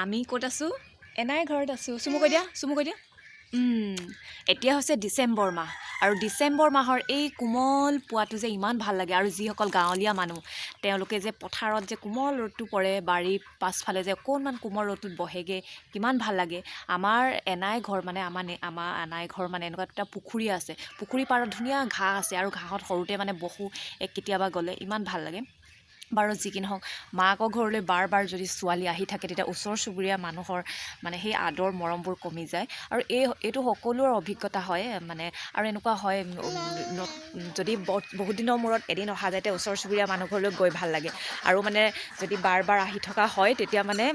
আমি ক'ত আছোঁ? এনাই ঘৰত আছোঁ। চুমু কৈ দিয়া। এতিয়া হৈছে ডিচেম্বৰ মাহ আৰু ডিচেম্বৰ মাহৰ এই কোমল পুৱাটো যে ইমান ভাল লাগে আৰু যিসকল গাঁৱলীয়া মানুহ তেওঁলোকে যে পথাৰত যে কোমল ৰ'দটো পৰে বাৰীৰ পাছফালে যে অকণমান কোমল ৰ'দটোত বহেগৈ কিমান ভাল লাগে। আমাৰ এনাই ঘৰ মানে আমাৰ এনাই ঘৰ মানে এনেকুৱা এটা পুখুৰী আছে। পুখুৰী পাৰত ধুনীয়া ঘাঁহ আছে আৰু ঘাঁহত সৰুতে মানে বহোঁ কেতিয়াবা গ'লে ইমান ভাল লাগে। বাৰু যি কি নহওক মাকৰ ঘৰলৈ বাৰ যদি ছোৱালী আহি থাকে তেতিয়া ওচৰ চুবুৰীয়া মানুহৰ মানে সেই আদৰ মৰমবোৰ কমি যায় আৰু এইটো সকলোৰে অভিজ্ঞতা হয় মানে আৰু এনেকুৱা হয় যদি বহুত দিনৰ মূৰত এদিন অহা যায় তেতিয়া ওচৰ চুবুৰীয়া মানুহ ঘৰলৈ গৈ ভাল লাগে আৰু মানে যদি বাৰ আহি থকা হয় তেতিয়া মানে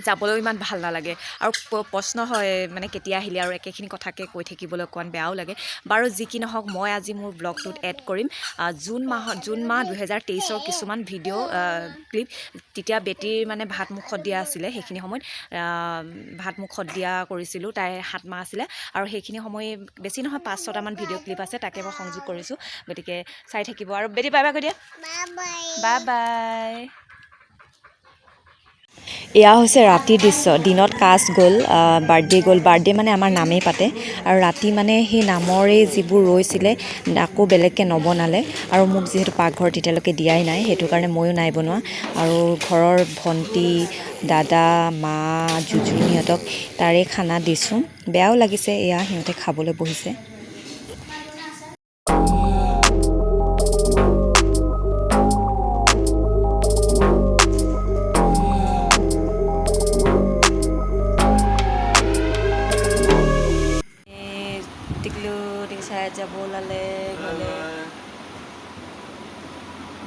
যাবলৈও ইমান ভাল নালাগে আৰু প্ৰশ্ন হয় মানে কেতিয়া আহিলে আৰু একেখিনি কথাকে কৈ থাকিবলৈ অকণমান বেয়াও লাগে। বাৰু যি কি নহওক মই আজি মোৰ ব্লগটোত এড কৰিম জুন মাহ 2023ৰ কিছুমান ভিডিঅ' ক্লিপ। তেতিয়া বেটীৰ মানে ভাত মুখত দিয়া আছিলে, সেইখিনি সময়ত ভাত মুখত দিয়া কৰিছিলোঁ, তাই 7 মাহ আছিলে আৰু সেইখিনি সময় বেছি নহয় 5-6টামান ভিডিঅ' ক্লিপ আছে, তাকে মই সংযোগ কৰিছোঁ। গতিকে চাই থাকিব আৰু বেটী বাই বাই কৈ দিয়া। Bye bye. এয়া হৈছে ৰাতিৰ দৃশ্য। দিনত কাজ গ'ল, বাৰ্থডে মানে আমাৰ নামেই পাতে আৰু ৰাতি মানে সেই নামৰে যিবোৰ ৰৈছিলে আকৌ বেলেগকৈ নবনালে আৰু মোক যিহেতু পাকঘৰত এতিয়ালৈকে দিয়াই নাই সেইটো কাৰণে ময়ো নাই বনোৱা আৰু ঘৰৰ ভণ্টি দাদা মা জুজুহঁতক তাৰে খানা দিছোঁ। বেয়াও লাগিছে, এয়া সিহঁতে খাবলৈ বহিছে।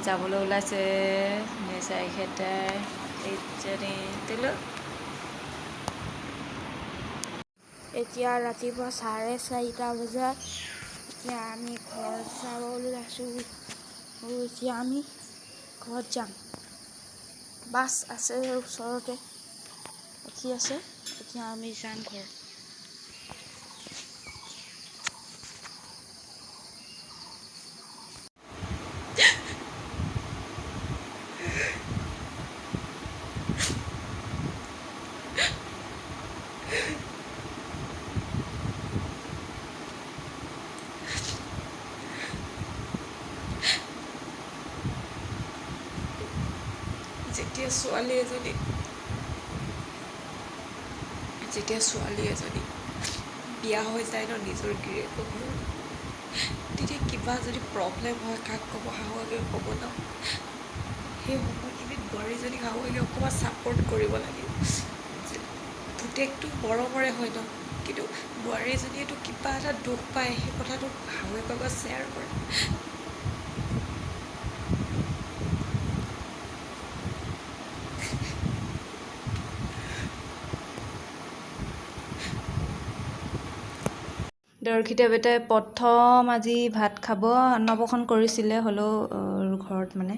যাবলৈ ওলাইছে এতিয়া ৰাতিপুৱা 4:30 বজাত এতিয়া আমি ঘৰ যাব ওলাইছোঁ আৰু এতিয়া আমি ঘৰত যাম। বাছ আছে ওচৰতে ৰখি আছে, এতিয়া আমি যাম ঘৰ। যেতিয়া ছোৱালী এজনী বিয়া হৈ যায় ন নিজৰ গিৰিয়েকৰ ঘৰত, তেতিয়া কিবা যদি প্ৰব্লেম হয় কাক ক'ব, শাহুৱেকে ক'ব ন। সেই সময়খিনিত বোৱাৰীজনী শাহুৱেকে অকণমান ছাপোৰ্ট কৰিব লাগে। পুতেকটো মৰমৰে হয় ন, কিন্তু বোৱাৰীজনীয়েতো কিবা এটা দুখ পায়, সেই কথাটো শাহুৱেকৰ লগত শ্বেয়াৰ কৰে। দৰ্শিতা বেটাই প্ৰথম আজি ভাত খাব। অন্নপ্ৰশন কৰিছিলে, হ'লেও ঘৰত মানে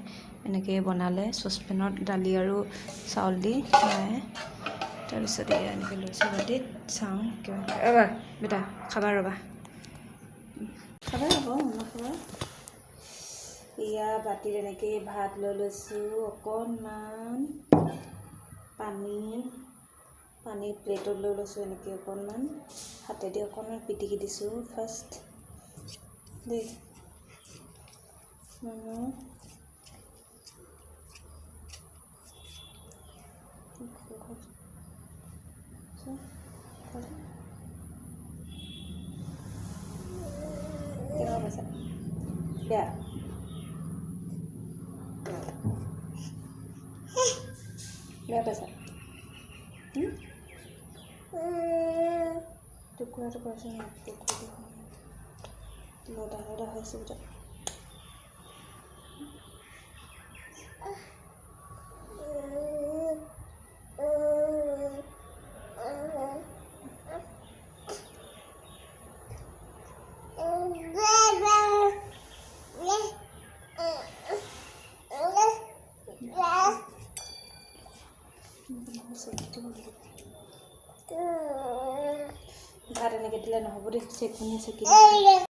এনেকৈ বনালে চচপেনত দালি আৰু চাউল দি মায়ে। তাৰপিছত এয়া এনেকৈ লৈছোঁ বাতিত, চাওঁ কিমান ৰ'বা বেটা খাবা ৰ'বা এয়া বাতিত এনেকৈ ভাত লৈ লৈছোঁ, অকণমান পানী প্লেটত লৈ লৈছোঁ, এনেকৈ অকণমান হাতেদি অকণমান পিটিকি দিছোঁ ফাৰ্ষ্ট দেই। কেনেকুৱা পাইছা? বেয়া পাইছা? টুকুৰাটো কৰিছে ন, লদা হৈছে বেটা। ভাত এনেকৈ দিলে নহ'ব দেই, চেকনি